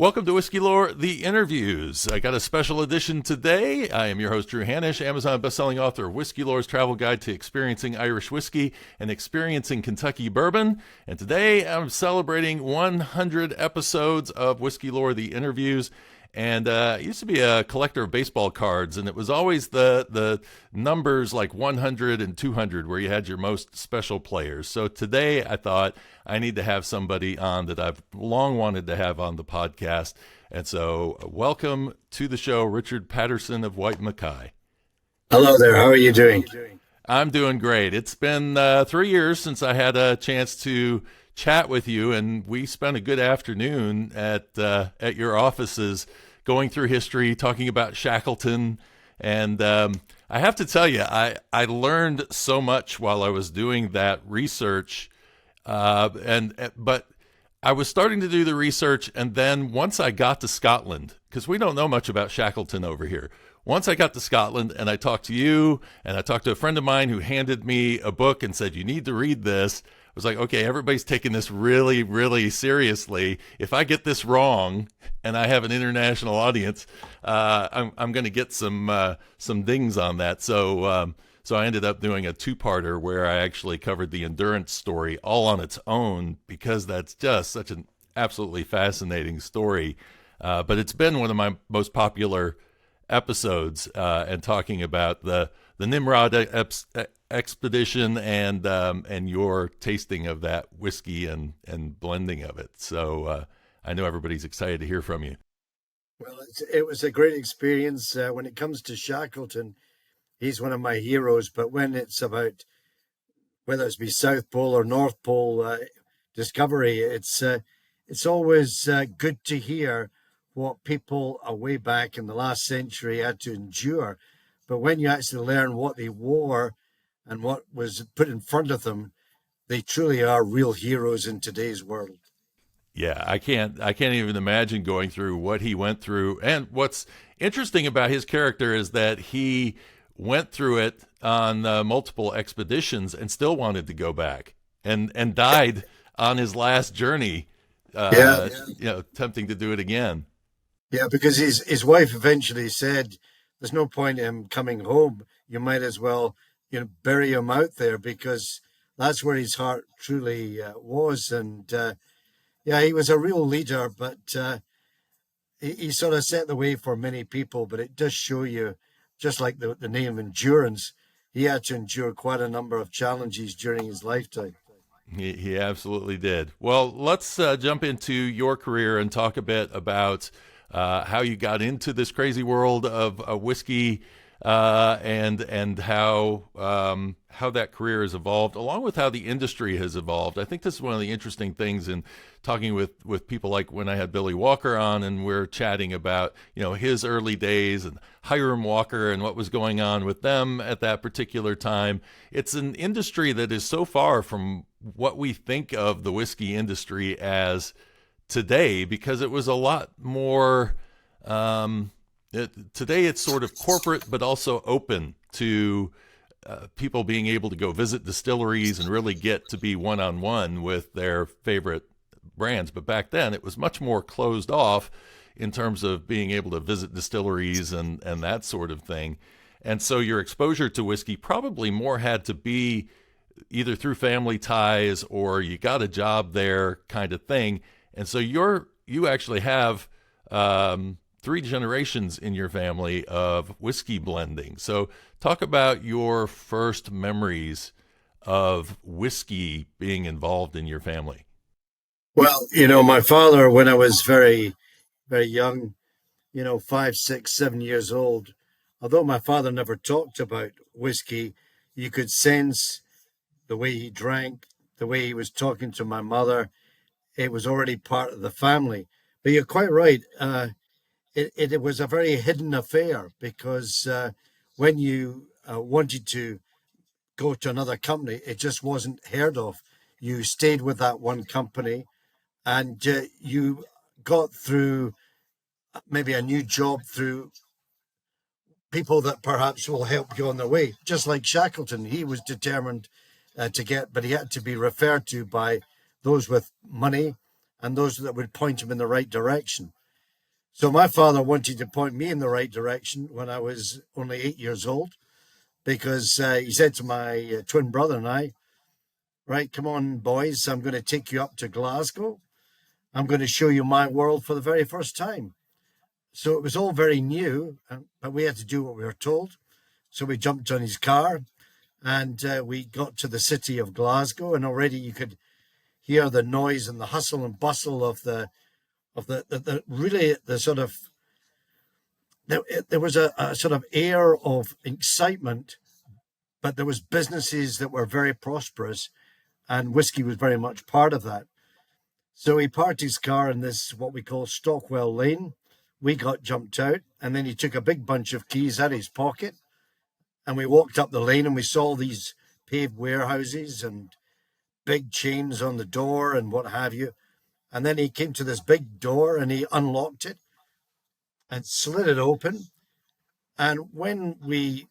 Welcome to Whiskey Lore, the interviews. I got a special edition today. I am your host, Drew Hanish, Amazon bestselling author of Whiskey Lore's Travel Guide to Experiencing Irish Whiskey and Experiencing Kentucky Bourbon. And today I'm celebrating 100 episodes of Whiskey Lore, the interviews. And I used to be a collector of baseball cards, and it was always the numbers like 100 and 200 where you had your most special players. So today I thought I need to have somebody on that I've long wanted to have on the podcast. And so welcome to the show, Richard Paterson of White Mackay. Hello there. How are you doing? I'm doing great. It's been 3 years since I had a chance to chat with you, and we spent a good afternoon at your offices going through history, talking about Shackleton. And I have to tell you, I learned so much while I was doing that research. But I was starting to do the research, and then once I got to Scotland, because we don't know much about Shackleton over here. Once I got to Scotland and I talked to you, and I talked to a friend of mine who handed me a book and said, you need to read this. I was like, okay, everybody's taking this really, really seriously. If I get this wrong and I have an international audience, I'm going to get some dings on that. So I ended up doing a two-parter where I actually covered the endurance story all on its own, because that's just such an absolutely fascinating story. But it's been one of my most popular episodes, and talking about the Nimrod expedition and your tasting of that whiskey and blending of it. So I know everybody's excited to hear from you. Well, it was a great experience. When it comes to Shackleton, he's one of my heroes. But when it's about whether it's be South Pole or North Pole discovery, it's always good to hear what people way back in the last century had to endure. But when you actually learn what they wore and what was put in front of them, they truly are real heroes in today's world. Yeah, I can't even imagine going through what he went through. And what's interesting about his character is that he went through it on multiple expeditions and still wanted to go back, and died on his last journey, attempting to do it again. Yeah, because his wife eventually said, there's no point in him coming home. You might as well, bury him out there, because that's where his heart truly was. And he was a real leader, but he sort of set the way for many people. But it does show you, just like the name endurance, he had to endure quite a number of challenges during his lifetime. He absolutely did. Well, let's jump into your career and talk a bit about how you got into this crazy world of whiskey, and how that career has evolved, along with how the industry has evolved. I think this is one of the interesting things in talking with people, like when I had Billy Walker on and we're chatting about, his early days and Hiram Walker and what was going on with them at that particular time. It's an industry that is so far from what we think of the whiskey industry as today, because it was a lot more today it's sort of corporate, but also open to people being able to go visit distilleries and really get to be one-on-one with their favorite brands. But back then it was much more closed off in terms of being able to visit distilleries and that sort of thing. And so your exposure to whiskey probably more had to be either through family ties or you got a job there kind of thing. And so you actually have 3 generations in your family of whiskey blending. So talk about your first memories of whiskey being involved in your family. Well, my father, when I was very, very young, 5, 6, 7 years old, although my father never talked about whiskey, you could sense the way he drank, the way he was talking to my mother. It was already part of the family. But you're quite right. It was a very hidden affair, because when you wanted to go to another company, it just wasn't heard of. You stayed with that one company, and you got through maybe a new job through people that perhaps will help you on their way. Just like Shackleton, he was determined to get, but he had to be referred to by those with money and those that would point him in the right direction. So my father wanted to point me in the right direction when I was only 8 years old, because he said to my twin brother and I, right, come on, boys, I'm going to take you up to Glasgow. I'm going to show you my world for the very first time. So it was all very new, but we had to do what we were told. So we jumped on his car, and we got to the city of Glasgow, and already you could hear the noise and the hustle and bustle of the really the sort of there was a sort of air of excitement, but there was businesses that were very prosperous, and whiskey was very much part of that. So he parked his car in this what we call Stockwell Lane. We got jumped out, and then he took a big bunch of keys out of his pocket, and we walked up the lane, and we saw these paved warehouses and big chains on the door and what have you. And then he came to this big door, and he unlocked it and slid it open. And when we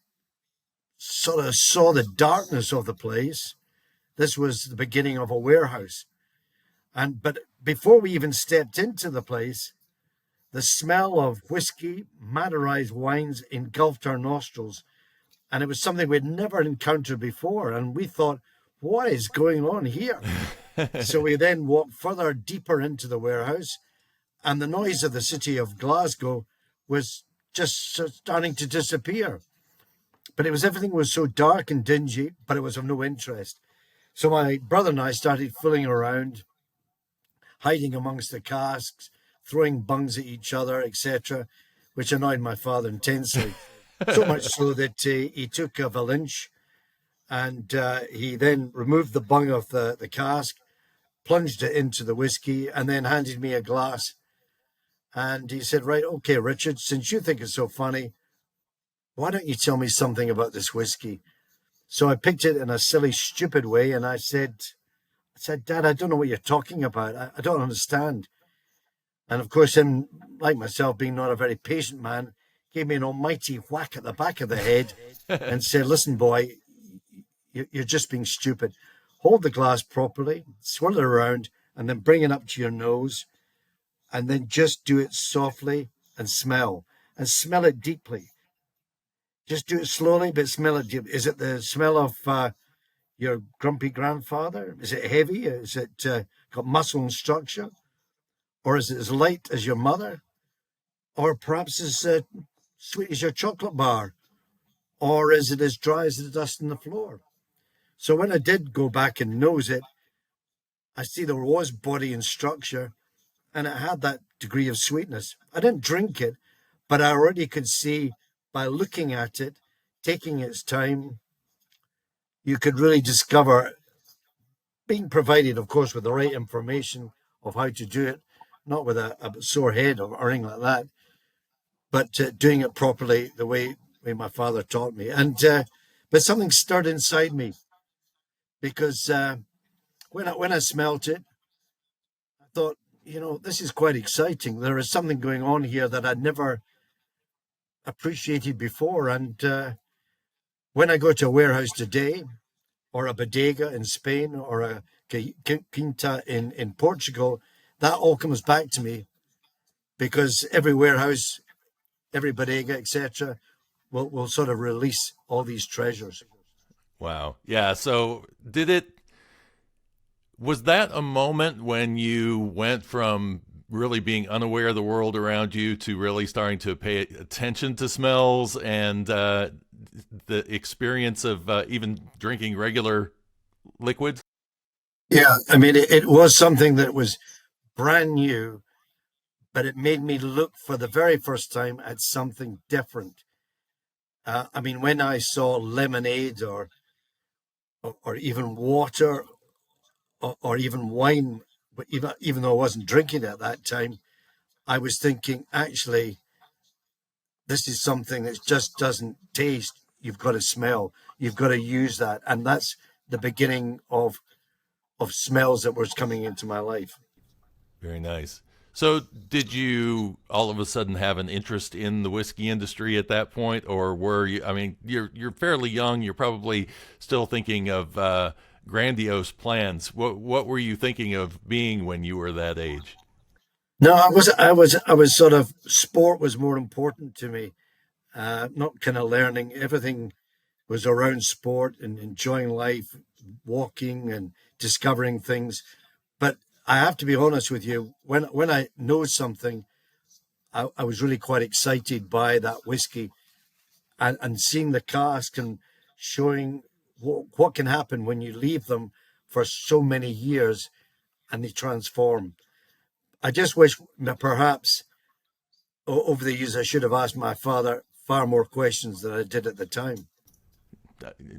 sort of saw the darkness of the place, this was the beginning of a warehouse. But before we even stepped into the place, the smell of whiskey, Madeiraized wines engulfed our nostrils. And it was something we'd never encountered before. And we thought, what is going on here? So we then walked further deeper into the warehouse, and the noise of the city of Glasgow was just starting to disappear. But everything was so dark and dingy, but it was of no interest. So my brother and I started fooling around, hiding amongst the casks, throwing bungs at each other, etc., which annoyed my father intensely. So much so that he took a Valinch, and he then removed the bung of the cask, plunged it into the whiskey, and then handed me a glass. And he said, right, okay, Richard, since you think it's so funny, why don't you tell me something about this whiskey? So I picked it in a silly, stupid way, and I said, Dad, I don't know what you're talking about. I don't understand. And of course, him, like myself, being not a very patient man, gave me an almighty whack at the back of the head and said, listen, boy, you're just being stupid. Hold the glass properly, swirl it around, and then bring it up to your nose, and then just do it softly and smell it deeply. Just do it slowly, but smell it deep. Is it the smell of your grumpy grandfather? Is it heavy? Is it got muscle and structure? Or is it as light as your mother? Or perhaps as sweet as your chocolate bar? Or is it as dry as the dust on the floor? So when I did go back and nose it, I see there was body and structure, and it had that degree of sweetness. I didn't drink it, but I already could see by looking at it, taking its time, you could really discover, being provided, of course, with the right information of how to do it, not with a sore head or anything like that, but doing it properly the way my father taught me. But something stirred inside me, because when I smelt it, I thought, this is quite exciting. There is something going on here that I'd never appreciated before. And when I go to a warehouse today, or a bodega in Spain, or a quinta in Portugal, that all comes back to me, because every warehouse, every bodega, etc., will sort of release all these treasures. Wow. Yeah. So was that a moment when you went from really being unaware of the world around you to really starting to pay attention to smells and the experience of even drinking regular liquids? Yeah, I mean, it was something that was brand new, but it made me look for the very first time at something different. I mean, when I saw lemonade or even water or even wine, but even though I wasn't drinking at that time, I was thinking, actually, this is something that just doesn't taste. You've got to smell. You've got to use that. And that's the beginning of smells that was coming into my life. Very nice. So, did you all of a sudden have an interest in the whiskey industry at that point, or were you? I mean, you're fairly young. You're probably still thinking of grandiose plans. What were you thinking of being when you were that age? No, I was sort of sport was more important to me. Not kind of learning. Everything was around sport and enjoying life, walking and discovering things. But I have to be honest with you, when I know something, I was really quite excited by that whiskey and seeing the cask and showing what can happen when you leave them for so many years and they transform. I just wish that perhaps over the years I should have asked my father far more questions than I did at the time.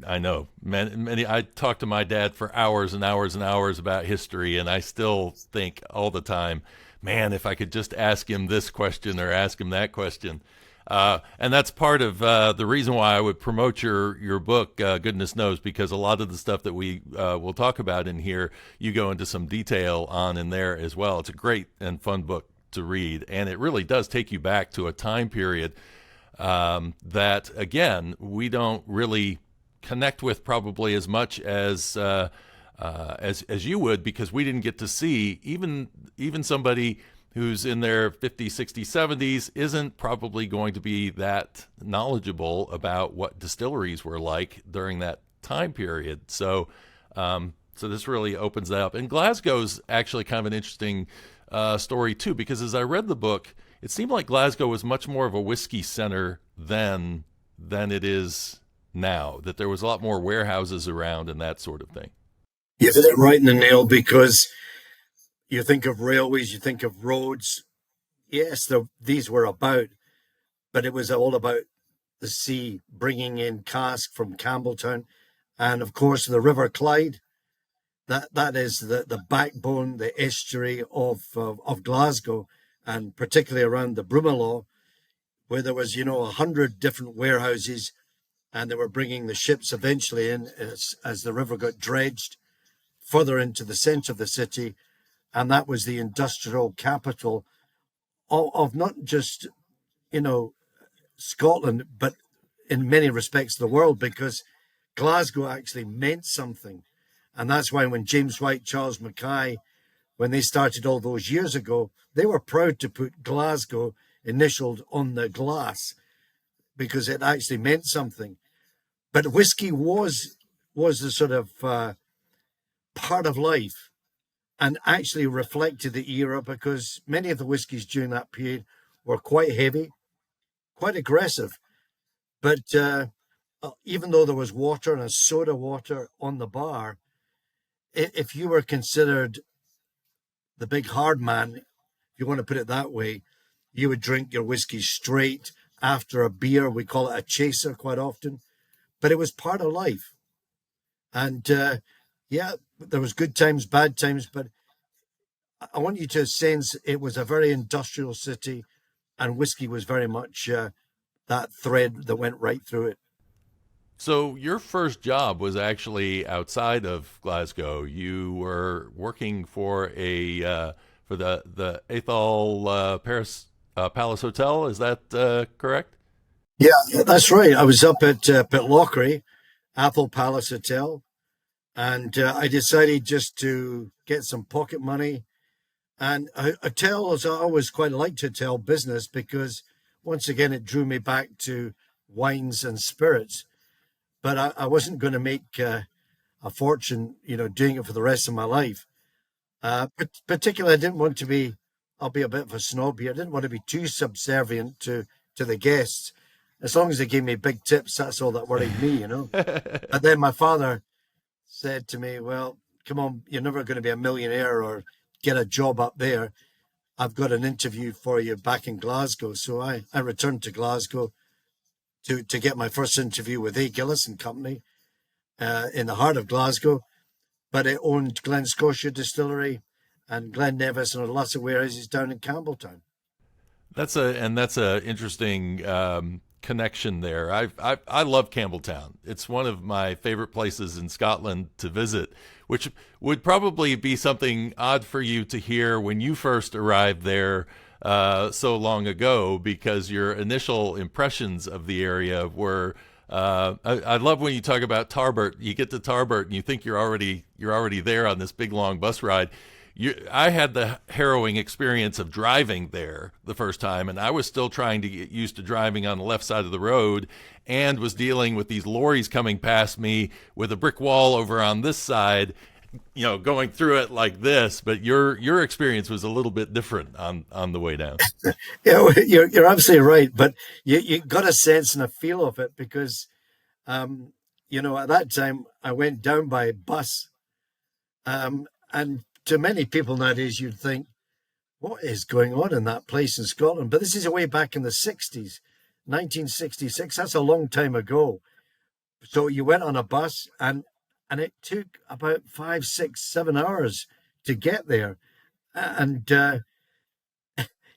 I know many. I talked to my dad for hours and hours and hours about history, and I still think all the time, man, if I could just ask him this question or ask him that question. And that's part of the reason why I would promote your book, Goodness Knows, because a lot of the stuff that we will talk about in here, you go into some detail on in there as well. It's a great and fun book to read, and it really does take you back to a time period that, again, we don't really connect with probably as much as you would, because we didn't get to see even somebody who's in their 50s, 60s, 70s isn't probably going to be that knowledgeable about what distilleries were like during that time period. So this really opens that up. And Glasgow's actually kind of an interesting story too, because as I read the book, it seemed like Glasgow was much more of a whiskey center than it is now. That there was a lot more warehouses around and that sort of thing. You hit it right in the nail because you think of railways, you think of roads. Yes, these were about, but it was all about the sea bringing in cask from Campbelltown, and of course the River Clyde. That is the backbone, the estuary of Glasgow, and particularly around the Brumalot, where there was 100 different warehouses, and they were bringing the ships eventually in as the river got dredged further into the centre of the city, and that was the industrial capital of not just Scotland, but in many respects the world, because Glasgow actually meant something. And that's why when James White, Charles Mackay, when they started all those years ago, they were proud to put Glasgow initialed on the glass because it actually meant something. But whiskey was the sort of part of life, and actually reflected the era, because many of the whiskies during that period were quite heavy, quite aggressive. But even though there was water and a soda water on the bar, if you were considered the big hard man, if you want to put it that way, you would drink your whiskey straight after a beer. We call it a chaser quite often, but it was part of life. And yeah, there was good times, bad times, but I want you to sense it was a very industrial city, and whiskey was very much that thread that went right through it. So your first job was actually outside of Glasgow. You were working for the Athol Paris Palace Hotel. Is that correct? Yeah, that's right. I was up at Pitlochry, Athol Palace Hotel, and I decided just to get some pocket money. And hotels, I always quite liked hotel business because, once again, it drew me back to wines and spirits. But I wasn't going to make a fortune, doing it for the rest of my life. But particularly, I didn't want to be. I'll be a bit of a snob here. I didn't want to be too subservient to the guests. As long as they gave me big tips, that's all that worried me. But then my father said to me, "Well, come on, you're never going to be a millionaire or get a job up there. I've got an interview for you back in Glasgow." So I returned to Glasgow to get my first interview with A. Gillis and Company in the heart of Glasgow. But it owned Glen Scotia Distillery and Glen Nevis and lots of warehouses down in Campbelltown. That's a interesting connection there. I love Campbelltown. It's one of my favorite places in Scotland to visit, which would probably be something odd for you to hear when you first arrived there so long ago, because your initial impressions of the area were. I love when you talk about Tarbert. You get to Tarbert and you think you're already there on this big long bus ride. I had the harrowing experience of driving there the first time, and I was still trying to get used to driving on the left side of the road, and was dealing with these lorries coming past me with a brick wall over on this side, going through it like this. But your experience was a little bit different on the way down. Yeah, well, you're absolutely right. But you got a sense and a feel of it because, at that time I went down by bus. And to many people nowadays, you'd think, what is going on in that place in Scotland? But this is way back in the 60s, 1966. That's a long time ago. So you went on a bus and it took about 5, 6, 7 hours to get there. And,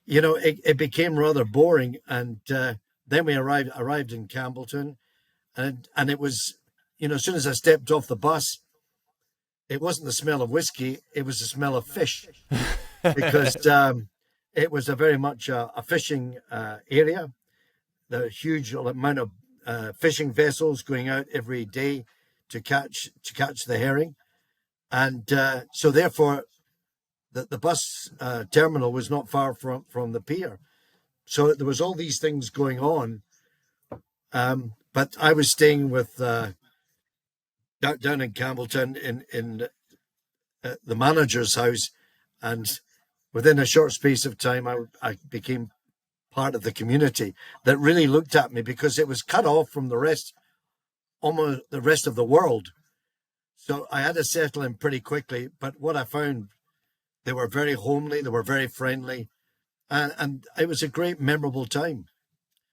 it became rather boring. And then we arrived in Campbelltown. And it was, as soon as I stepped off the bus, it wasn't the smell of whiskey, it was the smell of fish, because it was a very much a fishing area. The huge amount of fishing vessels going out every day to catch the herring, and so therefore the bus terminal was not far from the pier. So there was all these things going on, but I was staying with down in Campbelltown in the manager's house, and within a short space of time, I became part of the community that really looked at me, because it was cut off from almost the rest of the world. So I had to settle in pretty quickly. But what I found, they were very homely, they were very friendly, and it was a great, memorable time,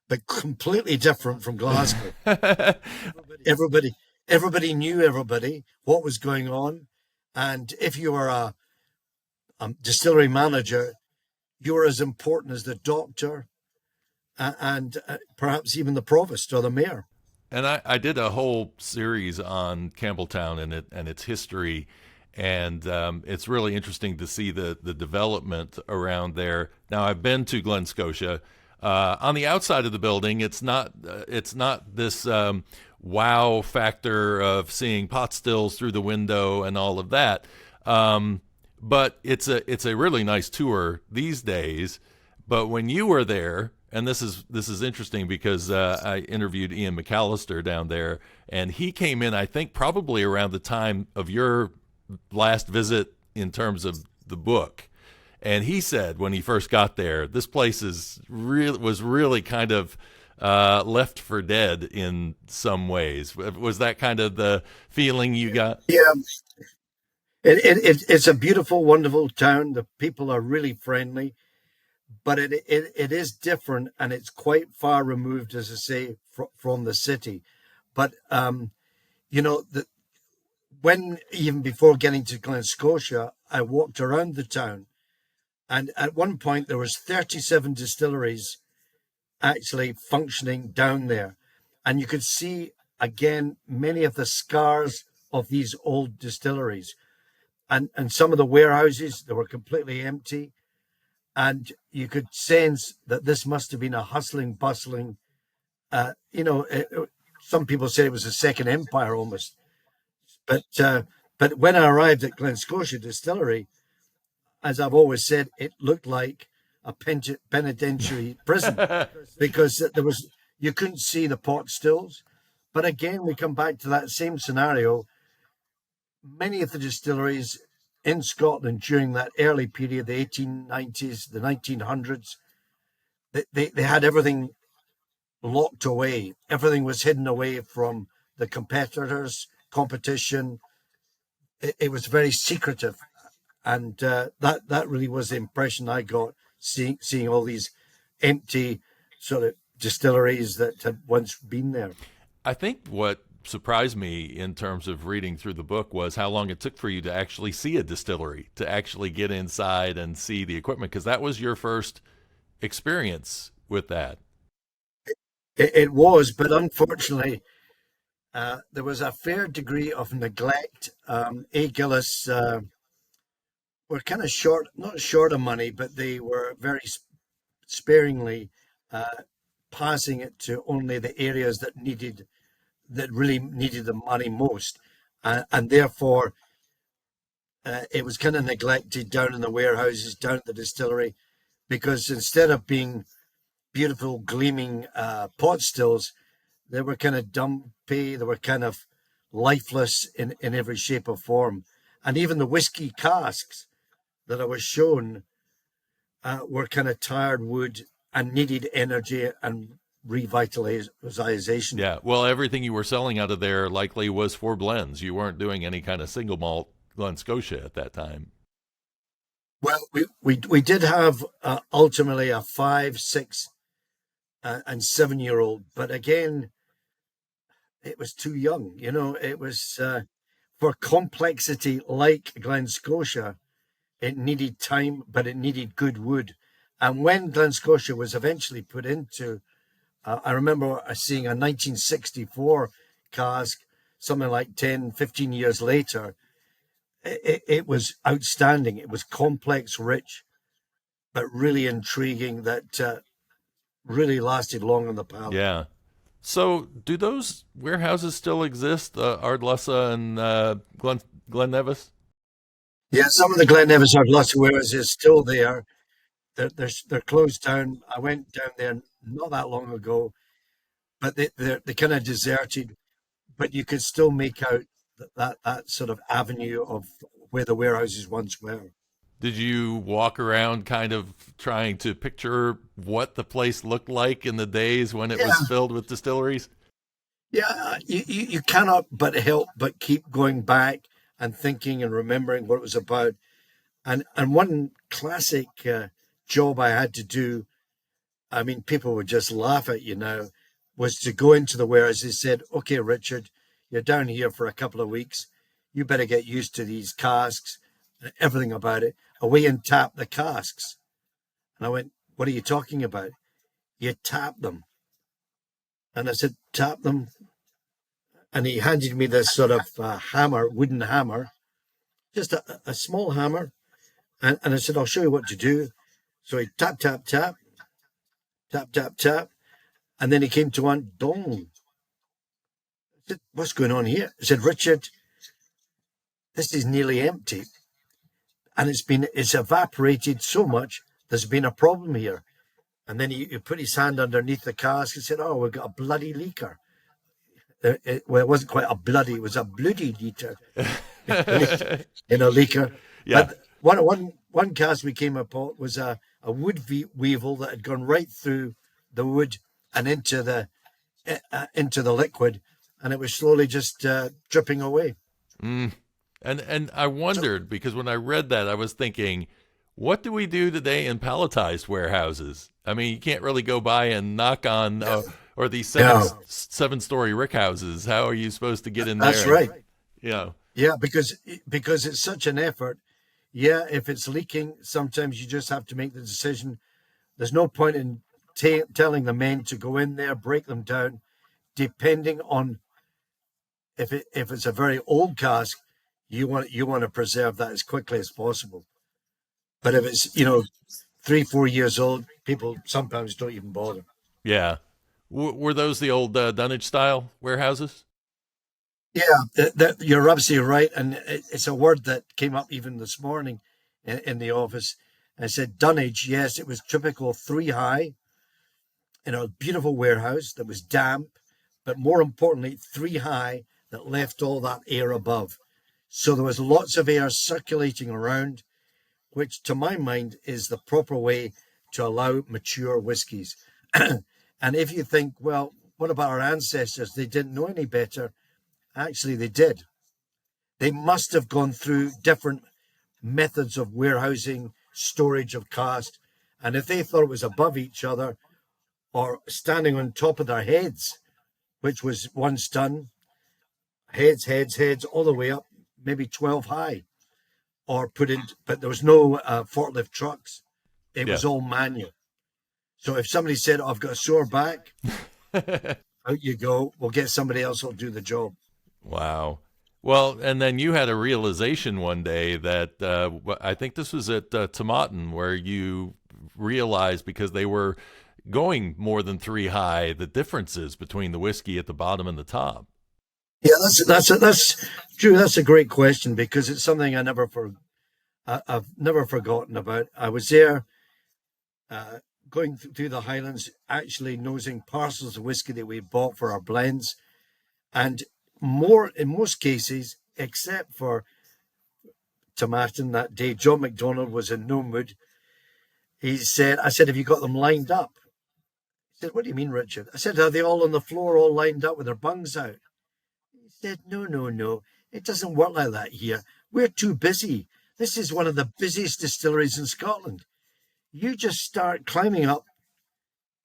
but completely different from Glasgow. Everybody knew everybody, what was going on. And if you were a distillery manager, you were as important as the doctor and perhaps even the provost or the mayor. And I did a whole series on Campbelltown and its history, and it's really interesting to see the development around there. Now, I've been to Glen Scotia. On the outside of the building, it's not this wow factor of seeing pot stills through the window and all of that. But it's a really nice tour these days. But when you were there, and this is interesting because I interviewed Ian McAllister down there, and he came in, I think, probably around the time of your last visit in terms of the book. And he said when he first got there, this place was really kind of left for dead in some ways. Was that kind of the feeling you got? Yeah, it's a beautiful, wonderful town. The people are really friendly, but it is different, and it's quite far removed, as I say, from the city. But when even before getting to Glen Scotia, I walked around the town, and at one point there was 37 distilleries actually functioning down there, and you could see again many of the scars of these old distilleries, and some of the warehouses, they were completely empty, and you could sense that this must have been a hustling, bustling. Some people say it was a second empire almost, but when I arrived at Glen Scotia Distillery, as I've always said, it looked like a penitentiary prison because you couldn't see the pot stills. But again, we come back to that same scenario. Many of the distilleries in Scotland during that early period, the 1890s, the 1900s, they had everything locked away. Everything was hidden away from the competition. It was very secretive. And that really was the impression I got, seeing all these empty sort of distilleries that had once been there. I think what surprised me in terms of reading through the book was how long it took for you to actually see a distillery, to actually get inside and see the equipment, because that was your first experience with that. It was, but unfortunately, there was a fair degree of neglect. A. Gillis were kind of not short of money, but they were very sparingly passing it to only the areas that really needed the money most, and therefore it was kind of neglected down in the warehouses, down at the distillery, because instead of being beautiful, gleaming pot stills, they were kind of dumpy. They were kind of lifeless in every shape or form. And even the whiskey casks that I was shown were kind of tired wood and needed energy and revitalization. Yeah. Well, everything you were selling out of there likely was for blends. You weren't doing any kind of single malt Glen Scotia at that time. Well, we did have ultimately a 5, 6, and 7 year old, but again, it was too young. It was for complexity like Glen Scotia. It needed time, but it needed good wood. And when Glen Scotia was eventually put into, I remember seeing a 1964 cask, something like 10, 15 years later. It was outstanding. It was complex, rich, but really intriguing, that really lasted long on the palate. Yeah. So, do those warehouses still exist, Ardlussa and Glen Nevis? Yeah, some of the Glen Nevis Ardlussa warehouses is still there. They're closed down. I went down there not that long ago, but they kind of deserted. But you could still make out that sort of avenue of where the warehouses once were. Did you walk around kind of trying to picture what the place looked like in the days when it Yeah, was filled with distilleries? yeah. You cannot but help but keep going back and thinking and remembering what it was about. And one classic job I had to do, I mean, people would just laugh at you now, was to go into the warehouse. They said, "Okay, Richard, you're down here for a couple of weeks. You better get used to these casks and everything about it. Away and tap the casks." And I went, "What are you talking about?" "You tap them." And I said, "Tap them." And he handed me this sort of hammer, wooden hammer, just a small hammer. And I said, "I'll show you what to do." So he tap, tap, tap, tap, tap, tap. And then he came to one, dong. I said, "What's going on here?" I said, "Richard, this is nearly empty. And it's evaporated so much, there's been a problem here." And then he put his hand underneath the cask and said, "Oh, we've got a bloody leaker." Well, it wasn't quite a bloody, it was a bloody leaker. Leaker. Yeah. But one cask we came upon was a wood weevil that had gone right through the wood and into the liquid, and it was slowly just dripping away. Mm. And I So wondered because when I read that, I was thinking, what do we do today in palletized warehouses? I mean, you can't really go by and knock on or these no, seven-story rick houses. How are you supposed to get in that's there? right. Yeah. Yeah, because it's such an effort. Yeah, if it's leaking, sometimes you just have to make the decision. There's no point in telling the men to go in there, break them down, depending on if it's a very old cask, you want to preserve that as quickly as possible. But if it's 3, 4 years old, people sometimes don't even bother. Yeah. Were those the old dunnage style warehouses? Yeah, you're absolutely right, and it's a word that came up even this morning in the office. I said dunnage. Yes, it was typical 3 high in a beautiful warehouse that was damp, but more importantly, 3 high that left all that air above. So there was lots of air circulating around, which to my mind is the proper way to allow mature whiskies. And if you think, well, what about our ancestors? They didn't know any better. Actually, they did. They must have gone through different methods of warehousing, storage of cask. And if they thought it was above each other or standing on top of their heads, which was once done, heads, all the way up, maybe 12 high, or put in, but there was no forklift trucks. It Yeah. was all manual. So if somebody said, "I've got a sore back," out you go. We'll get somebody else who'll do the job. Wow. Well, and then you had a realization one day that I think this was at Tomatin where you realized because they were going more than 3 high, the differences between the whiskey at the bottom and the top. Yeah, that's Drew. That's a great question because it's something I've never forgotten about. I was there, uh, going through the Highlands, actually nosing parcels of whiskey that we bought for our blends, and more in most cases, except for Tomatin that day, John McDonald was in no mood. I said, have you got them lined up? He said, what do you mean, Richard? I said, are they all on the floor, all lined up with their bungs out? He said, no, no, no. It doesn't work like that here. We're too busy. This is one of the busiest distilleries in Scotland. You just start climbing up,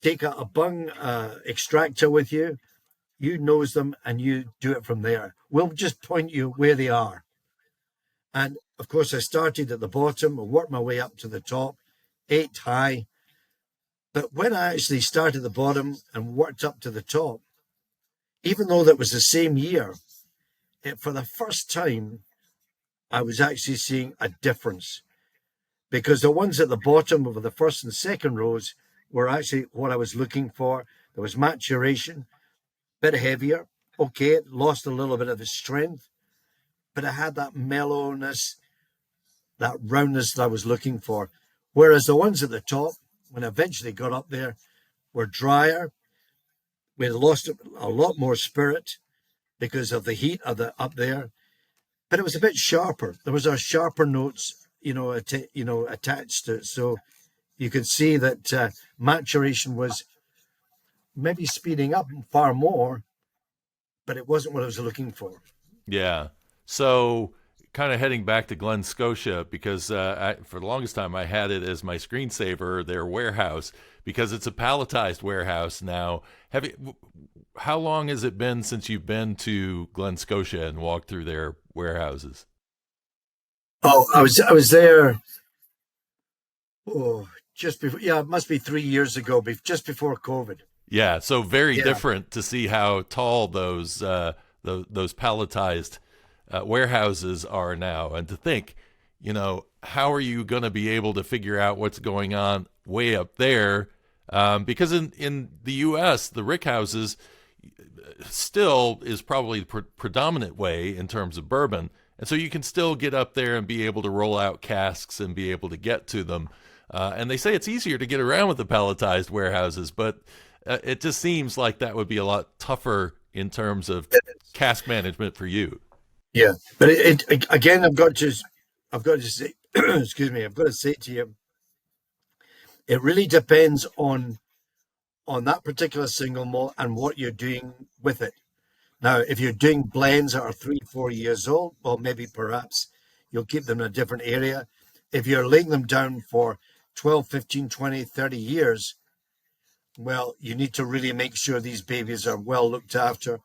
take a bung extractor with you, you nose them, and you do it from there. We'll just point you where they are. And of course, I started at the bottom and worked my way up to the top, eight high. But when I actually started at the bottom and worked up to the top, even though that was the same year, for the first time, I was actually seeing a difference because the ones at the bottom of the first and second rows were actually what I was looking for. There was maturation, bit heavier. Okay, it lost a little bit of its strength, but it had that mellowness, that roundness that I was looking for. Whereas the ones at the top, when I eventually got up there, were drier. We had lost a lot more spirit because of the heat of the up there, but it was a bit sharper. There was our sharper notes, attached to it. So you could see that maturation was maybe speeding up far more, but it wasn't what I was looking for. Yeah. So, kind of heading back to Glen Scotia because for the longest time I had it as my screensaver, their warehouse, because it's a palletized warehouse now. How long has it been since you've been to Glen Scotia and walked through their warehouses? Oh, I was there. Oh, just before. Yeah, it must be 3 years ago, just before COVID. Yeah, so very Yeah, different to see how tall those palletized warehouses are now, and to think, how are you going to be able to figure out what's going on way up there? Because in the U.S., the rick houses still is probably the predominant way in terms of bourbon, and so you can still get up there and be able to roll out casks and be able to get to them. And they say it's easier to get around with the palletized warehouses, but it just seems like that would be a lot tougher in terms of cask management for you. yeah. But again, I've got to say, excuse me, I've got to say to you, it really depends on that particular single malt and what you're doing with it. Now, if you're doing blends that are 3, 4 years old, well, maybe perhaps you'll keep them in a different area. If you're laying them down for 12, 15, 20, 30 years, well, you need to really make sure these babies are well looked after.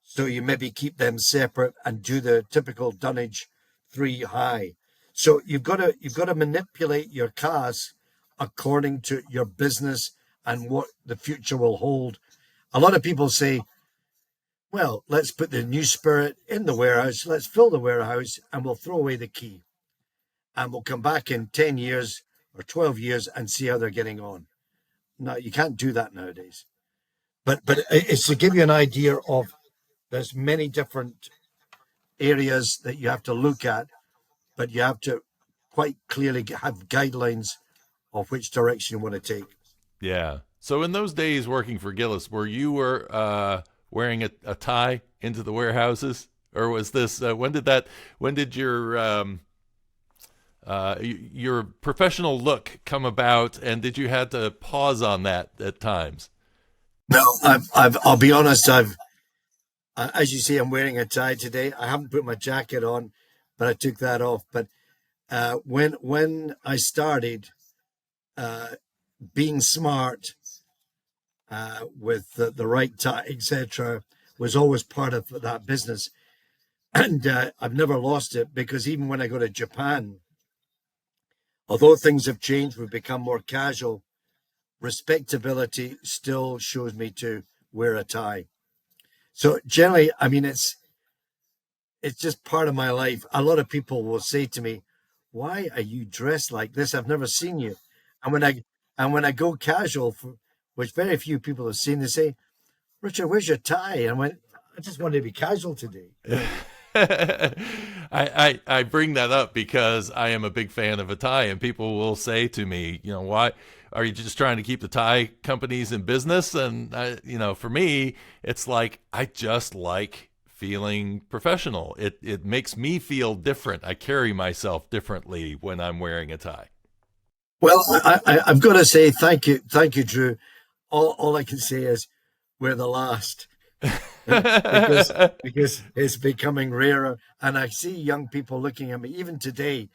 So you maybe keep them separate and do the typical dunnage 3 high. So you've got to manipulate your cask according to your business and what the future will hold. A lot of people say, well, let's put the new spirit in the warehouse, let's fill the warehouse, and we'll throw away the key. And we'll come back in 10 years or 12 years and see how they're getting on. No, you can't do that nowadays. But it's to give you an idea of there's many different areas that you have to look at, but you have to quite clearly have guidelines of which direction you want to take. Yeah. So in those days working for Gillis, were you wearing a tie into the warehouses, or was this when did your professional look come about, and did you have to pause on that at times? No, I'll be honest. As you see, I'm wearing a tie today. I haven't put my jacket on, but I took that off. But when I started, uh, being smart, with the right tie, etc., was always part of that business, and I've never lost it because even when I go to Japan, although things have changed, we've become more casual. Respectability still shows me to wear a tie. So generally, I mean, it's just part of my life. A lot of people will say to me, "Why are you dressed like this? I've never seen you." And when I go casual, which very few people have seen, they say, "Richard, where's your tie?" And I went, I just wanted to be casual today. I bring that up because I am a big fan of a tie, and people will say to me, why are you just trying to keep the tie companies in business? And for me, it's like I just like feeling professional. It makes me feel different. I carry myself differently when I'm wearing a tie. Well, I've got to say thank you, Drew. All I can say is we're the last. because it's becoming rarer. And I see young people looking at me. Even today,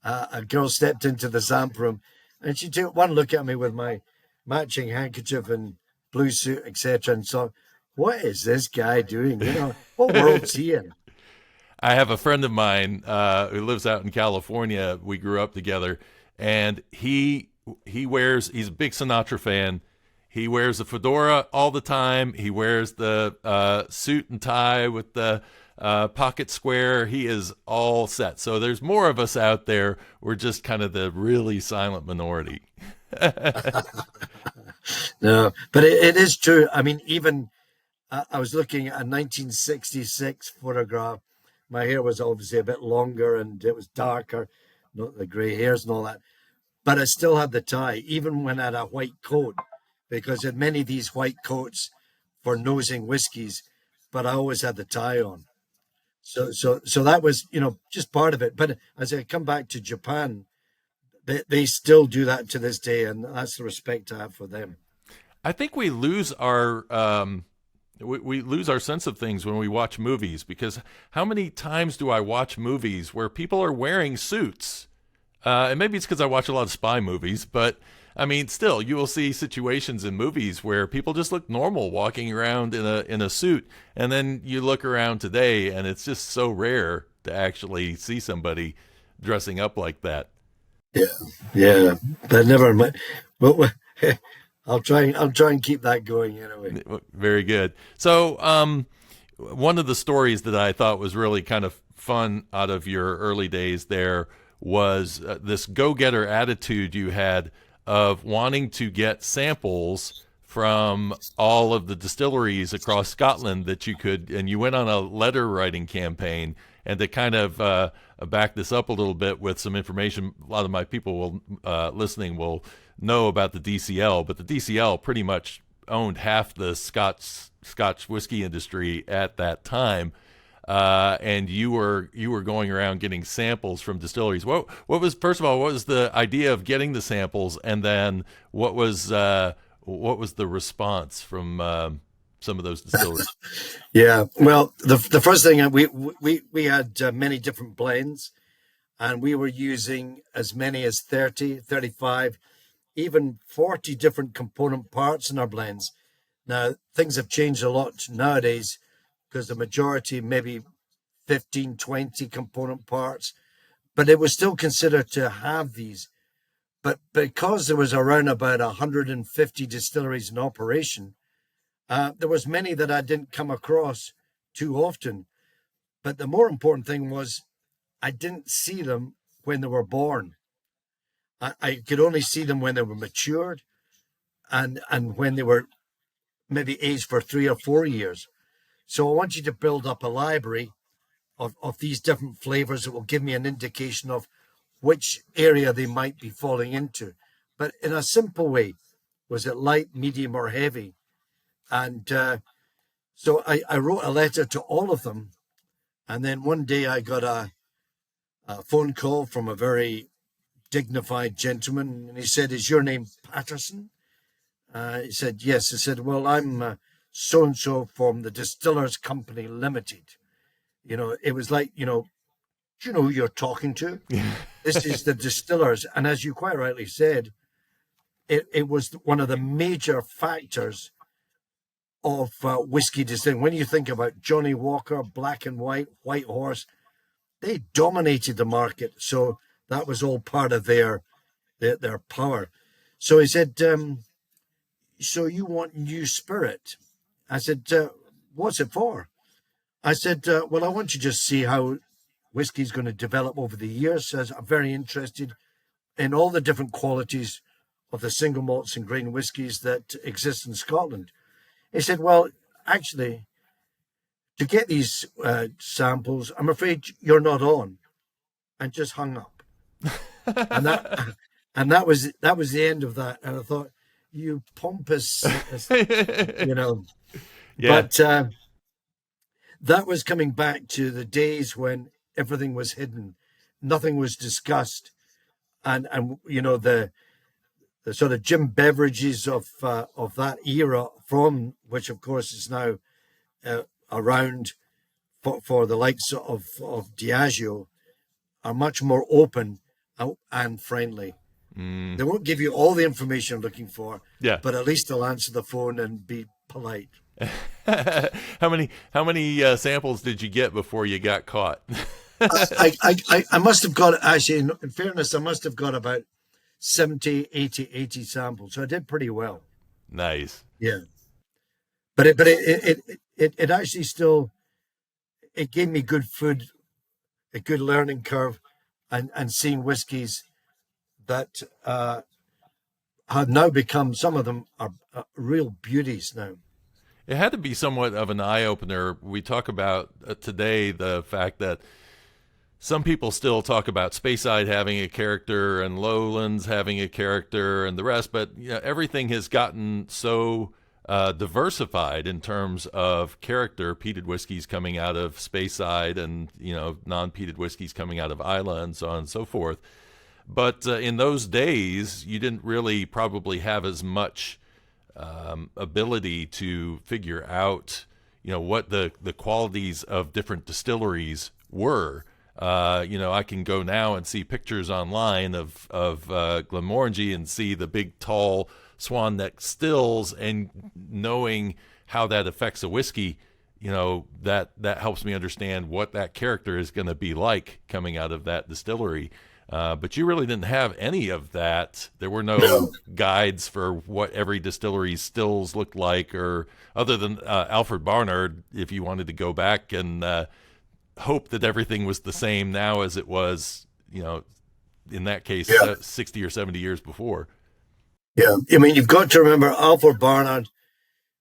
a girl stepped into the zamp room, and she took one look at me with my matching handkerchief and blue suit, etc., and so, what is this guy doing? What world's he in? I have a friend of mine who lives out in California. We grew up together, and he's a big Sinatra fan. He wears a fedora all the time. He wears the suit and tie with the pocket square. He is all set. So there's more of us out there. We're just kind of the really silent minority. No, but it is true. I mean, even I was looking at a 1966 photograph. My hair was obviously a bit longer and it was darker, not the grey hairs and all that. But I still had the tie, even when I had a white coat, because I had many of these white coats for nosing whiskies, but I always had the tie on. So that was, just part of it. But as I come back to Japan, they still do that to this day, and that's the respect I have for them. I think we lose our we lose our sense of things when we watch movies, because how many times do I watch movies where people are wearing suits? And maybe it's because I watch a lot of spy movies, but I mean, still, you will see situations in movies where people just look normal walking around in a suit, and then you look around today, and it's just so rare to actually see somebody dressing up like that. Yeah, yeah, but never mind. But I'll try and keep that going anyway. Very good. So, one of the stories that I thought was really kind of fun out of your early days there was this go-getter attitude you had of wanting to get samples from all of the distilleries across Scotland that you could, and you went on a letter writing campaign. And to kind of back this up a little bit with some information, a lot of my people will listening will know about the DCL, but the DCL pretty much owned half the Scotch whiskey industry at that time. And you were going around getting samples from distilleries. What was, first of all, what was the idea of getting the samples, and then what was the response from some of those distilleries? Yeah, well, the first thing, we had many different blends, and we were using as many as 30, 35, even 40 different component parts in our blends. Now, things have changed a lot nowadays, because the majority, maybe 15, 20 component parts, but it was still considered to have these. But because there was around about 150 distilleries in operation, there was many that I didn't come across too often. But the more important thing was I didn't see them when they were born. I could only see them when they were matured, and when they were maybe aged for 3 or 4 years. So I want you to build up a library of these different flavors that will give me an indication of which area they might be falling into. But in a simple way, was it light, medium, or heavy? And so I wrote a letter to all of them. And then one day I got a phone call from a very dignified gentleman. And he said, "Is your name Paterson?" He said, "Yes." I said, "Well, I'm so-and-so from the Distillers Company Limited." It was like, do you know who you're talking to? This is the distillers. And as you quite rightly said, it was one of the major factors of whiskey distilling. When you think about Johnny Walker, Black and White Horse, they dominated the market. So that was all part of their power. So he said, "So you want new spirit?" I said, "What's it for?" I said, "Well, I want to just see how whiskey is going to develop over the years. As I'm very interested in all the different qualities of the single malts and grain whiskies that exist in Scotland." He said, "Well, actually, to get these samples, I'm afraid you're not on, and just hung up. And that was the end of that. And I thought, you pompous, you know. Yeah. But that was coming back to the days when everything was hidden, nothing was discussed, and you know the sort of Jim Beverages of that era, from which of course is now around for the likes of Diageo, are much more open and friendly. They won't give you all the information you're looking for, Yeah. but at least they'll answer the phone and be polite. How many samples did you get before you got caught? I must have got, actually, in fairness, I must have got about 70, 80 samples. So I did pretty well. Nice. Yeah. But it actually still, it gave me good food, a good learning curve, and seeing whiskies that have now become, some of them are real beauties now. It had to be somewhat of an eye opener. We talk about today the fact that some people still talk about Speyside having a character and Lowlands having a character and the rest, but you know, everything has gotten so diversified in terms of character. Peated whiskeys coming out of Speyside, and you know, non-peated whiskeys coming out of Islay, and so on and so forth. But in those days, you didn't really probably have as much ability to figure out, you know, what the qualities of different distilleries were. You know, I can go now and see pictures online of Glenmorangie and see the big tall swan neck stills, and knowing how that affects a whiskey, you know, that helps me understand what that character is going to be like coming out of that distillery. But you really didn't have any of that. There were no guides for what every distillery's stills looked like, or other than Alfred Barnard, if you wanted to go back and hope that everything was the same now as it was, you know, in that case, 60 or 70 years before. Yeah. I mean, you've got to remember Alfred Barnard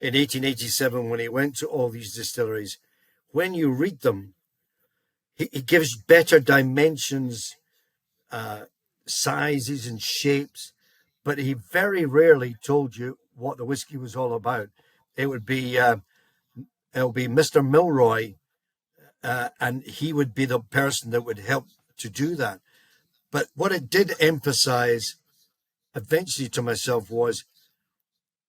in 1887, when he went to all these distilleries, when you read them, he gives better dimensions, sizes and shapes, but he very rarely told you what the whiskey was all about. It would be Mr. Milroy, and he would be the person that would help to do that. But what it did emphasize eventually to myself was,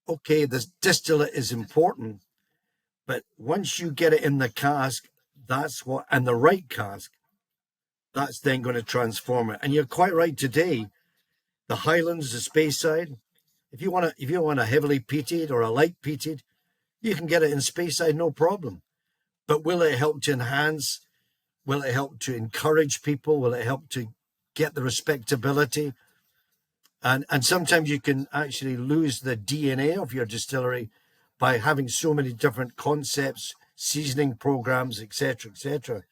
okay, this distillate is important, but once you get it in the cask, that's what, and the right cask, that's then going to transform it. And you're quite right today. The Highlands, the Speyside, if you want a heavily peated or a light peated, you can get it in Speyside, no problem. But will it help to enhance? Will it help to encourage people? Will it help to get the respectability? And sometimes you can actually lose the DNA of your distillery by having so many different concepts, seasoning programs, etc., etc.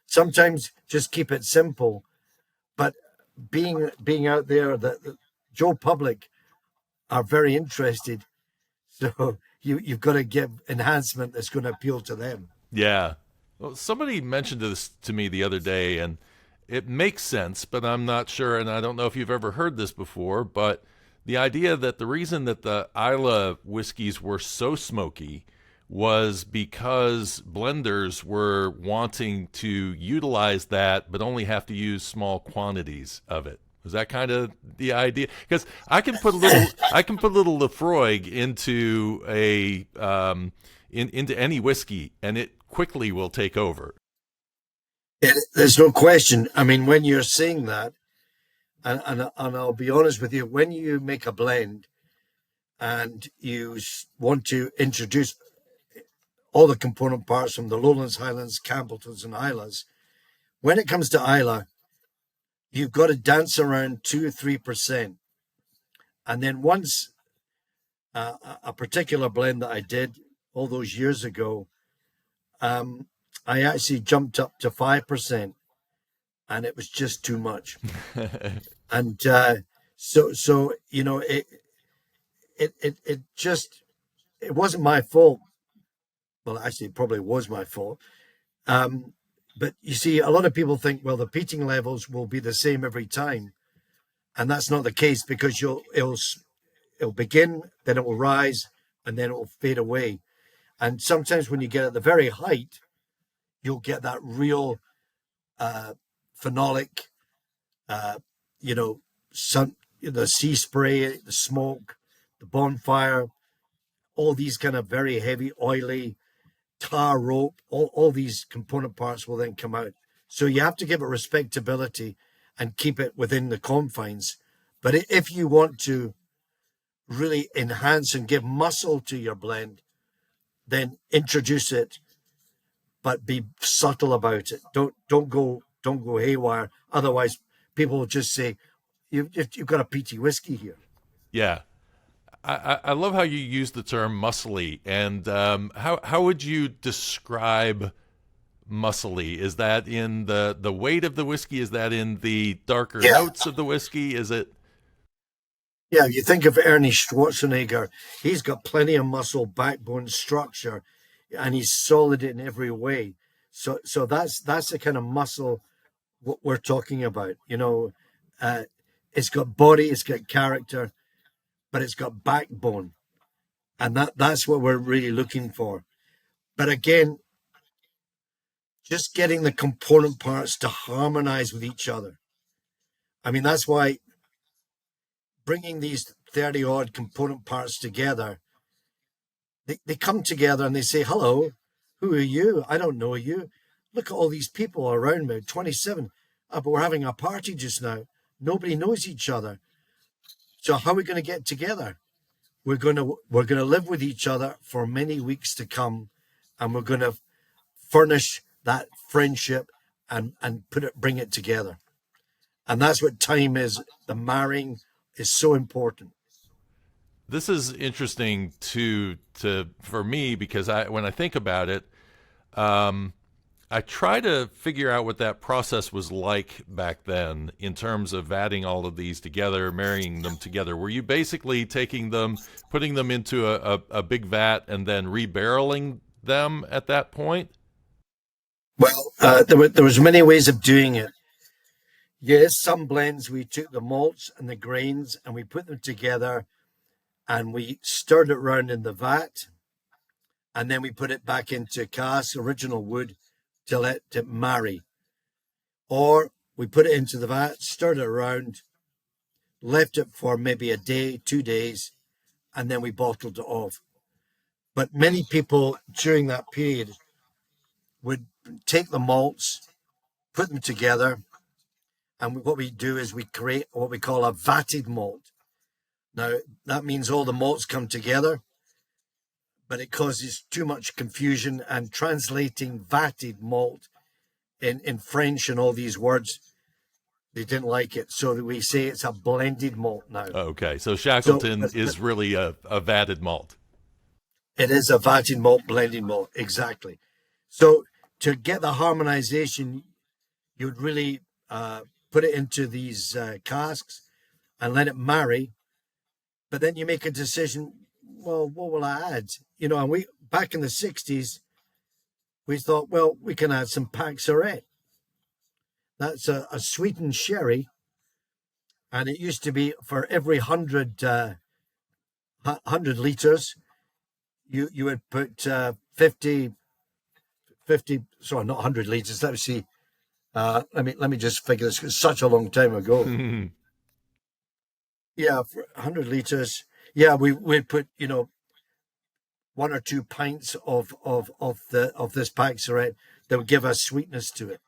Sometimes just keep it simple, but being out there, the Joe Public are very interested, so you've got to give enhancement that's going to appeal to them. Yeah. Well, somebody mentioned this to me the other day, and it makes sense, but I'm not sure, and I don't know if you've ever heard this before, but the idea that the reason that the Islay whiskeys were so smoky was because blenders were wanting to utilize that, but only have to use small quantities of it. Was that kind of the idea? Because I can put a little Lefroy into into any whiskey, and it quickly will take over. There's no question. I mean, when you're saying that, and I'll be honest with you, when you make a blend and you want to introduce all the component parts from the Lowlands, Highlands, Campbelltowns, and Islas, when it comes to Islay, you've got to dance around 2 or 3%. And then once a particular blend that I did all those years ago, I actually jumped up to 5%, and it was just too much. And so you know, it wasn't my fault Well, actually, it probably was my fault. Um, but you see, a lot of people think, well, the peating levels will be the same every time, and that's not the case because it'll begin, then it will rise, and then it will fade away. And sometimes when you get at the very height, you'll get that real phenolic, uh, you know, the sea spray, the smoke, the bonfire, all these kind of very heavy, oily tar rope, all these component parts will then come out. So you have to give it respectability and keep it within the confines. But if you want to really enhance and give muscle to your blend, then introduce it, but be subtle about it. Don't go haywire. Otherwise, people will just say you've got a peaty whiskey here. Yeah. I love how you use the term muscly, and how would you describe muscly? Is that in the weight of the whiskey? Is that in the darker Yeah, notes of the whiskey? Is it? yeah. You think of Ernie Schwarzenegger; he's got plenty of muscle, backbone, structure, and he's solid in every way. So that's the kind of muscle what we're talking about. Uh, it's got body, it's got character, but it's got backbone, and that's what we're really looking for. But again, just getting the component parts to harmonize with each other. I mean, that's why bringing these 30 odd component parts together, they come together and they say, hello, who are you? I don't know you. Look at all these people around me, 27. But we're having a party just now. Nobody knows each other. So how are we going to get together? We're going to live with each other for many weeks to come, and we're going to furnish that friendship and bring it together. And that's what time is. The marrying is so important. This is interesting to for me because when I think about it, um, I try to figure out what that process was like back then in terms of adding all of these together, marrying them together. Were you basically taking them, putting them into a big vat and then rebarreling them at that point? Well, there was many ways of doing it. Yes, some blends we took the malts and the grains and we put them together and we stirred it around in the vat, and then we put it back into cask, original wood, to let it marry. Or we put it into the vat, stirred it around, left it for maybe a day, 2 days, and then we bottled it off. But many people during that period would take the malts, put them together, and what we do is we create what we call a vatted malt. Now, that means all the malts come together, but it causes too much confusion, and translating vatted malt in French and all these words, they didn't like it. So we say it's a blended malt now. Okay, so So Shackleton is really a vatted malt. it is a vatted malt, blended malt, exactly. So to get the harmonization, you'd really put it into these casks and let it marry. But then you make a decision, well, what will I add? And we, back in the 60s, we thought, well, we can add some Paxaret. That's a sweetened sherry. And it used to be for every 100 liters, you would put 50, sorry, not 100 liters. Let me see. Let me just figure this. It's such a long time ago. Yeah, for 100 liters. Yeah, we'd put 1 or 2 pints of this Paxaret that would give us sweetness to it.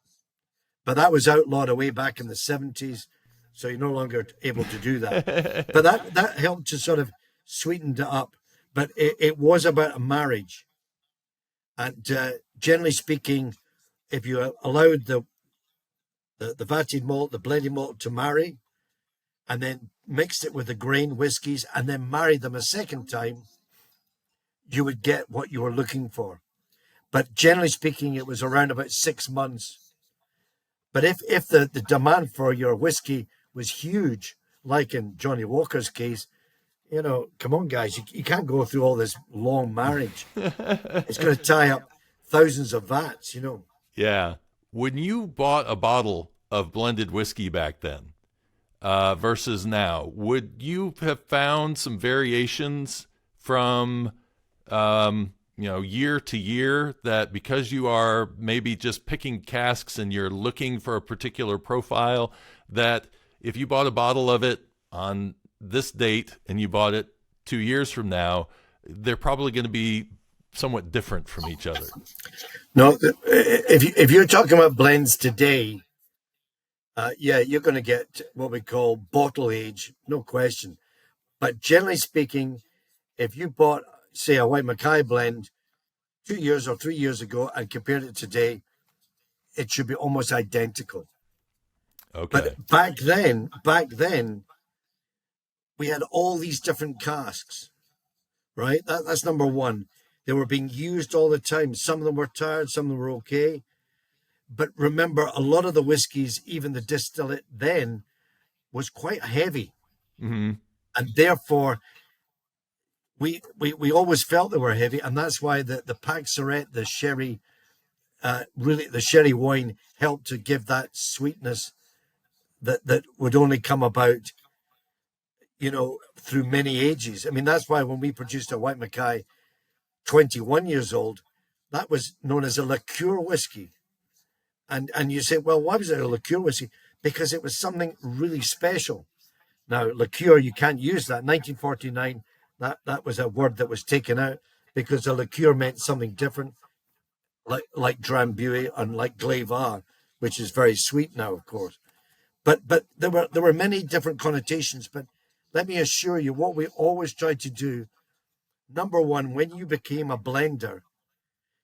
But that was outlawed away back in the 70s, so you're no longer able to do that. But that helped to sort of sweeten it up. But it was about a marriage. And generally speaking, if you allowed the vatted malt, the blended malt to marry, and then mixed it with the grain whiskies, and then married them a second time, you would get what you were looking for. But generally speaking, it was around about 6 months. But if the demand for your whiskey was huge, like in Johnny Walker's case, come on, guys, you can't go through all this long marriage. It's going to tie up thousands of vats. Yeah. When you bought a bottle of blended whiskey back then versus now, would you have found some variations from year to year, that because you are maybe just picking casks and you're looking for a particular profile, that if you bought a bottle of it on this date and you bought it 2 years from now, they're probably going to be somewhat different from each other? No, if you're talking about blends today, yeah, you're going to get what we call bottle age, no question. But generally speaking, if you bought, say, a White Mackay blend 2 years or 3 years ago and compared it today, it should be almost identical. Okay. But back then, we had all these different casks, right? That's number one. They were being used all the time. Some of them were tired, some of them were okay. But remember, a lot of the whiskies, even the distillate then, was quite heavy. Mm-hmm. And therefore, we always felt they were heavy. And that's why the Pack Surette, the sherry, really the sherry wine helped to give that sweetness that would only come about, through many ages. I mean, that's why when we produced a White Mackay 21 years old, that was known as a liqueur whiskey. And you say, well, why was it a liqueur whiskey? Because it was something really special. Now, liqueur, you can't use that. 1949, that was a word that was taken out because a liqueur meant something different, like Drambuie and like Glaivar, which is very sweet now, of course. But there were many different connotations. But let me assure you, what we always tried to do, number one, when you became a blender,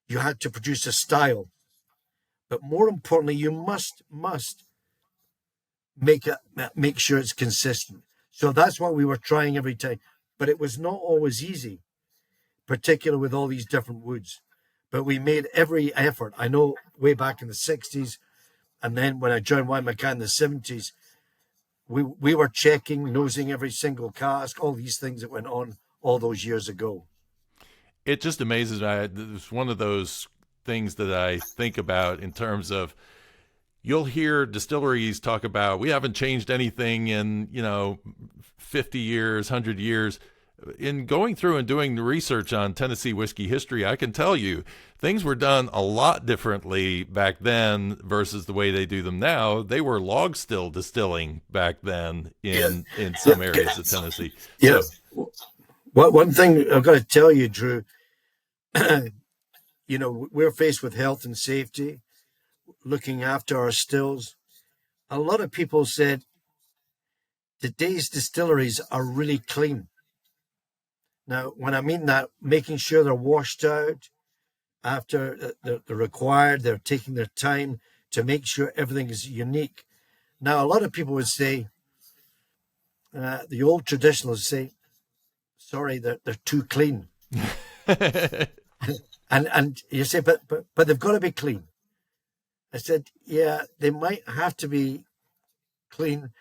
you had to produce a style. But more importantly, you must make sure it's consistent. So that's what we were trying every time. But it was not always easy, particularly with all these different woods. But we made every effort. I know way back in the 60s, and then when I joined White Mackay in the 70s, we were checking, nosing every single cask, all these things that went on all those years ago. It just amazes me. It's one of those things that I think about in terms of, you'll hear distilleries talk about, we haven't changed anything in 50 years, 100 years. In going through and doing the research on Tennessee whiskey history, I can tell you things were done a lot differently back then versus the way they do them now. They were log still distilling back then in some areas of Tennessee. Yeah. So, one thing I've got to tell you, Drew, we're faced with health and safety, looking after our stills. A lot of people said today's distilleries are really clean. Now, when I mean that, making sure they're washed out after they're required, they're taking their time to make sure everything is unique. Now, a lot of people would say, the old traditionalists say, sorry, they're too clean. and you say, but they've got to be clean. I said, yeah, they might have to be clean,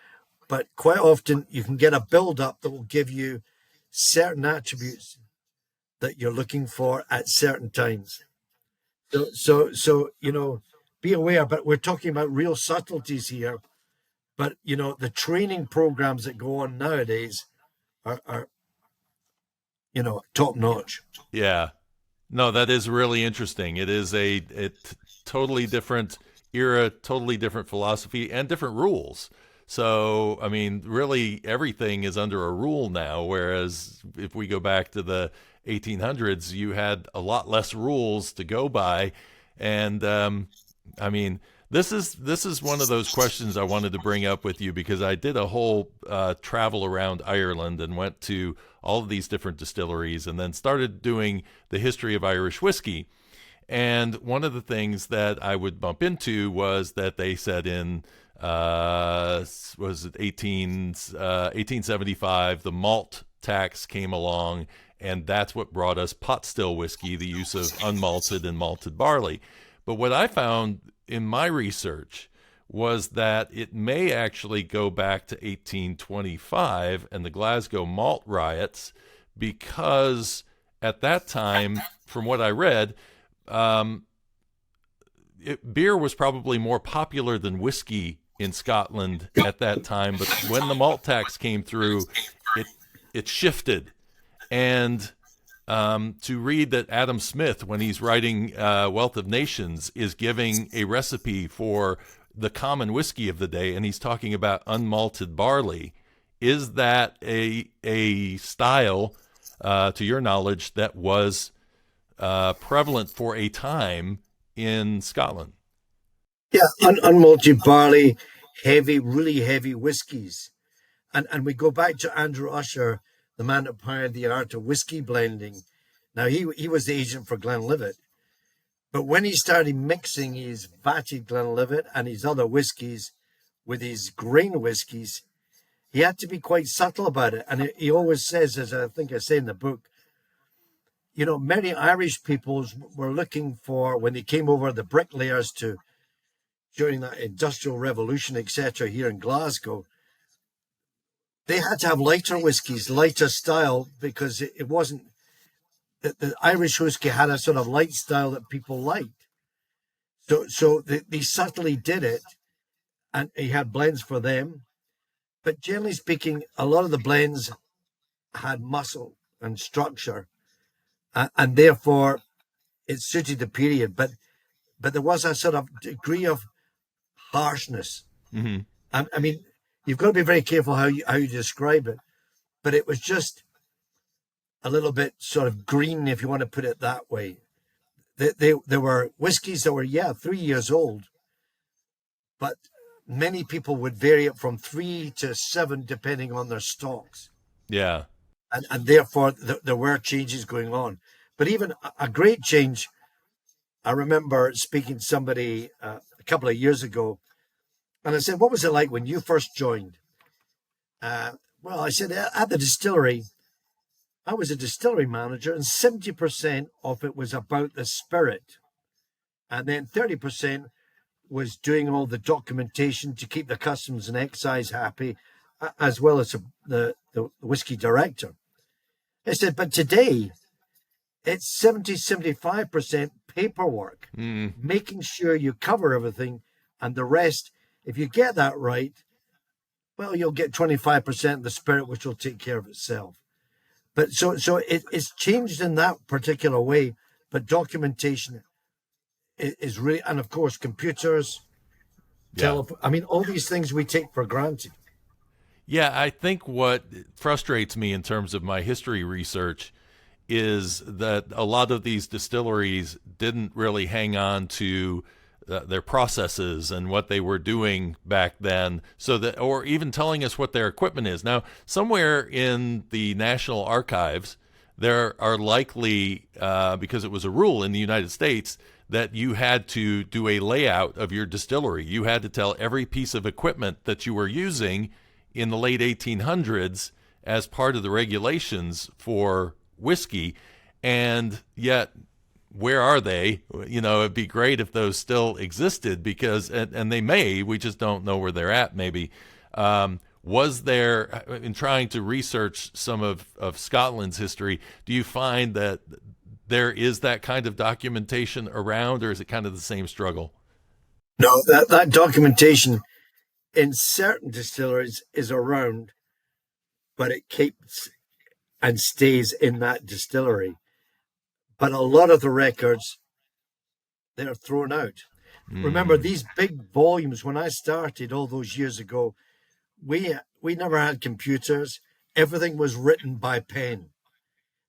but quite often you can get a build-up that will give you certain attributes that you're looking for at certain times. So be aware, but we're talking about real subtleties here. But, the training programs that go on nowadays are top notch. Yeah. No, that is really interesting. It is a totally different era, totally different philosophy, and different rules. So, I mean, really everything is under a rule now, whereas if we go back to the 1800s, you had a lot less rules to go by. And, I mean, this is one of those questions I wanted to bring up with you, because I did a whole travel around Ireland and went to all of these different distilleries and then started doing the history of Irish whiskey. And one of the things that I would bump into was that they said in was it 1875, the malt tax came along, and that's what brought us pot still whiskey, the use of unmalted and malted barley. But what I found in my research was that it may actually go back to 1825 and the Glasgow malt riots, because at that time, from what I read, um, beer was probably more popular than whiskey in Scotland at that time. But when the malt tax came through, it shifted. And to read that Adam Smith, when he's writing Wealth of Nations, is giving a recipe for the common whiskey of the day, and he's talking about unmalted barley. Is that a style, to your knowledge, that was prevalent for a time in Scotland? Yeah, unmalted barley, heavy, really heavy whiskies. And we go back to Andrew Usher, the man that pioneered the art of whiskey blending. Now, he was the agent for Glenlivet. But when he started mixing his vatted Glenlivet and his other whiskies with his grain whiskies, he had to be quite subtle about it. And he always says, as I think I say in the book, you know, many Irish peoples were looking for, when they came over, the bricklayers during that industrial revolution, etc., here in Glasgow, they had to have lighter whiskies, lighter style, because it wasn't, the Irish whiskey had a sort of light style that people liked. So they subtly did it, and he had blends for them. But generally speaking, a lot of the blends had muscle and structure, and therefore it suited the period. But there was a sort of degree of harshness. Mm-hmm. I mean, you've got to be very careful how you describe it. But it was just a little bit sort of green, if you want to put it that way. There were whiskies that were, 3 years old, but many people would vary it from 3 to 7 depending on their stocks. Yeah. And therefore, there were changes going on. But even a great change, I remember speaking to somebody a couple of years ago, and I said, what was it like when you first joined? Well, I said, at the distillery, I was a distillery manager, and 70% of it was about the spirit. And then 30% was doing all the documentation to keep the customs and excise happy, as well as the whiskey director. I said, but today, it's 75% paperwork, making sure you cover everything, and the rest, if you get that right, well, you'll get 25% of the spirit, which will take care of itself. But so it's changed in that particular way, but documentation is really, and of course, computers, telephone. I mean, all these things we take for granted. Yeah, I think what frustrates me in terms of my history research is that a lot of these distilleries didn't really hang on to their processes and what they were doing back then, so that, or even telling us what their equipment is. Now, somewhere in the National Archives, there are likely, because it was a rule in the United States, that you had to do a layout of your distillery. You had to tell every piece of equipment that you were using in the late 1800s as part of the regulations for whiskey, and yet where are they? You know, it'd be great if those still existed, because, and they may, we just don't know where they're at maybe. Was there, in trying to research some of Scotland's history, do you find that there is that kind of documentation around, or is it kind of the same struggle? No, that documentation in certain distilleries is around, but it keeps and stays in that distillery. But a lot of the records, they're thrown out. Remember, these big volumes, when I started all those years ago, we never had computers. Everything was written by pen.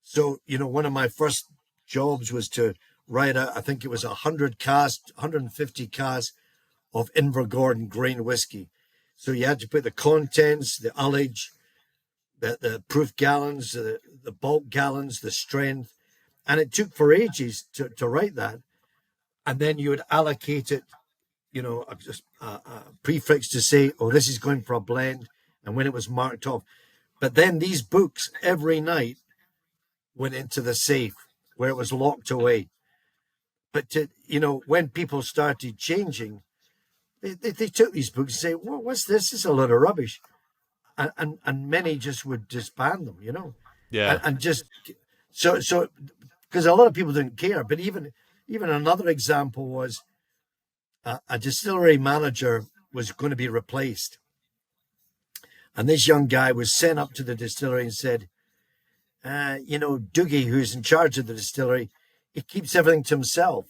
So, you know, one of my first jobs was to write I think it was 150 casks of Invergordon grain whiskey. So you had to put the contents, the ullage, the proof gallons, the bulk gallons, the strength. And it took for ages to write that. And then you would allocate it, you know, just a prefix to say, oh, this is going for a blend, and when it was marked off. But then these books every night went into the safe where it was locked away. But, when people started changing, they took these books and say, what's this? This is a load of rubbish. And many just would disband them, Yeah. and just so because a lot of people didn't care. But even another example was a distillery manager was going to be replaced, and this young guy was sent up to the distillery and said, Doogie, who's in charge of the distillery, he keeps everything to himself.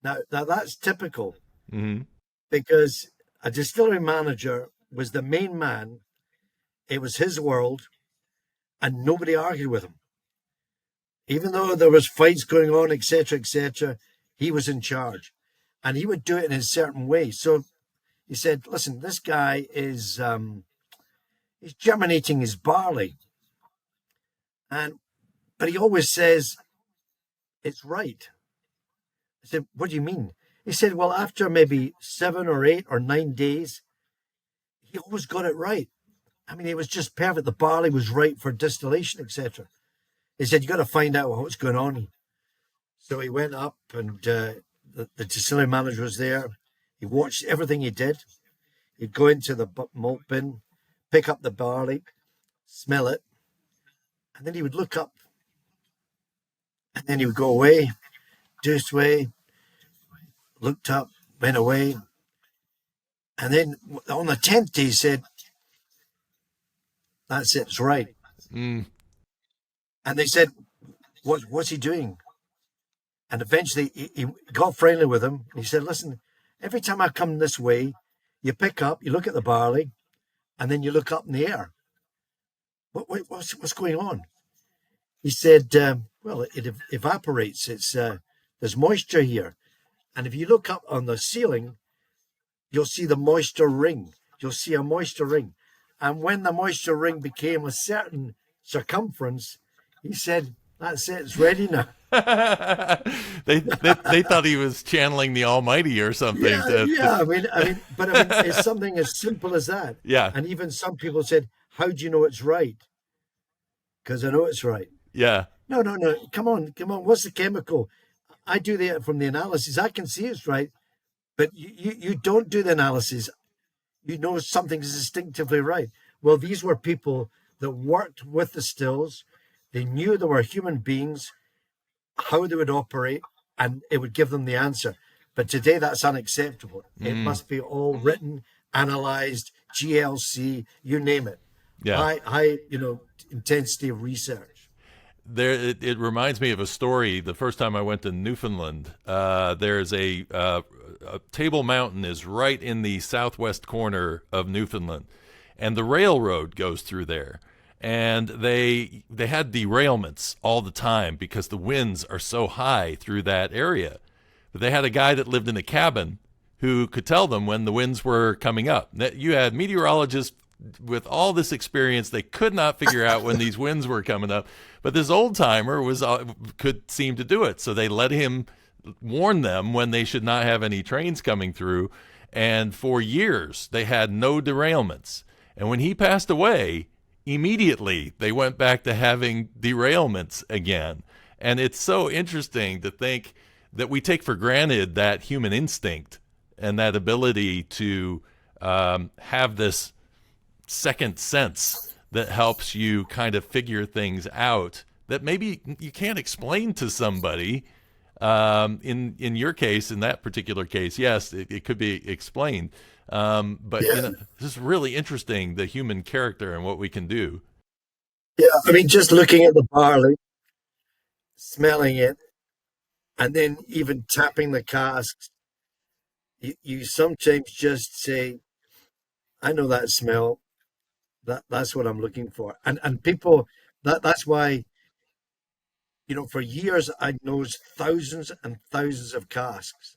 Now that's typical, Mm-hmm. because a distillery manager was the main man. It was his world, and nobody argued with him. Even though there was fights going on, etc., he was in charge, and he would do it in a certain way. So he said, "Listen, this guy is he's germinating his barley, but he always says it's right." I said, "What do you mean?" He said, "Well, after maybe 7 or 8 or 9 days, he always got it right. I mean, it was just perfect. The barley was right for distillation, etc." He said, "You got to find out what's going on." So he went up, and the distillery manager was there. He watched everything he did. He'd go into the malt bin, pick up the barley, smell it, and then he would look up, and then he would go away, do his way, looked up, went away. And then on the 10th day, he said, "That's it, it's right." Mm. And they said, what's he doing? And eventually he got friendly with him. He said, "Listen, every time I come this way, you pick up, you look at the barley, and then you look up in the air. What's going on?" He said, "Well, it evaporates. It's there's moisture here. And if you look up on the ceiling, you'll see the moisture ring. You'll see a moisture ring. And when the moisture ring became a certain circumference," he said, "That's it, it's ready now." they thought he was channeling the Almighty or something. Yeah. I mean, it's something as simple as that. Yeah. And even some people said, "How do you know it's right?" "Because I know it's right." Yeah. No. Come on. What's the chemical? I do that from the analysis. I can see it's right, but you don't do the analysis. You know something's distinctively right. Well, these were people that worked with the stills. They knew they were human beings, how they would operate, and it would give them the answer. But today that's unacceptable. It must be all written, analyzed, GLC, you name it. Yeah. High intensity of research. It reminds me of a story. The first time I went to Newfoundland, there's a Table Mountain is right in the southwest corner of Newfoundland, and the railroad goes through there. And they had derailments all the time because the winds are so high through that area. But they had a guy that lived in a cabin who could tell them when the winds were coming up. You had meteorologists with all this experience. They could not figure out when these winds were coming up. But this old timer could seem to do it. So they let him warn them when they should not have any trains coming through. And for years, they had no derailments. And when he passed away, immediately they went back to having derailments again. And it's so interesting to think that we take for granted that human instinct and that ability to have this second sense that helps you kind of figure things out that maybe you can't explain to somebody. In your case, in that particular case, yes, it could be explained. But Yeah. this is really interesting, the human character and what we can do. Yeah, I mean, just looking at the barley, smelling it, and then even tapping the casks, you sometimes just say, "I know that smell. That's what I'm looking for." And people, that's why, for years I knows thousands and thousands of casks.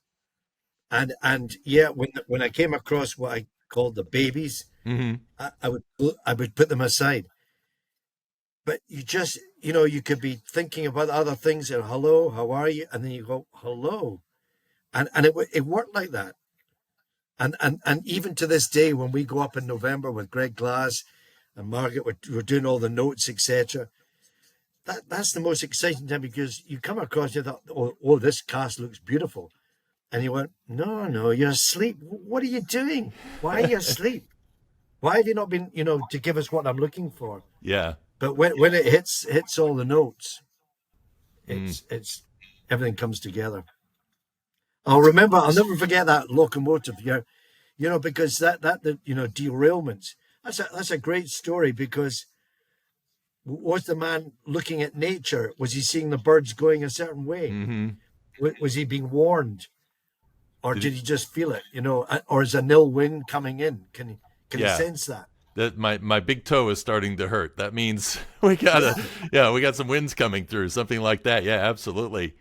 And yeah, when I came across what I called the babies, Mm-hmm. I would put them aside. But you just, you could be thinking about other things, and "Hello, how are you?" And then you go, "Hello." And it worked like that. And even to this day, when we go up in November with Greg Glass and Margaret, we're doing all the notes, etc. That's the most exciting time, because you come across, you thought, oh, this cast looks beautiful. And he went, no, no, you're asleep. What are you doing? Why are you asleep? Why have you not been, to give us what I'm looking for? Yeah. But when it hits all the notes, Mm. it's everything comes together. I'll never forget that locomotive. Because that derailment. That's a great story, because was the man looking at nature? Was he seeing the birds going a certain way? Mm-hmm. Was he being warned, or Did did he, he just feel it? Or is a nil wind coming in? Can he yeah. sense that? That my big toe is starting to hurt. That means we Yeah, got some winds coming through, something like that. Yeah, absolutely.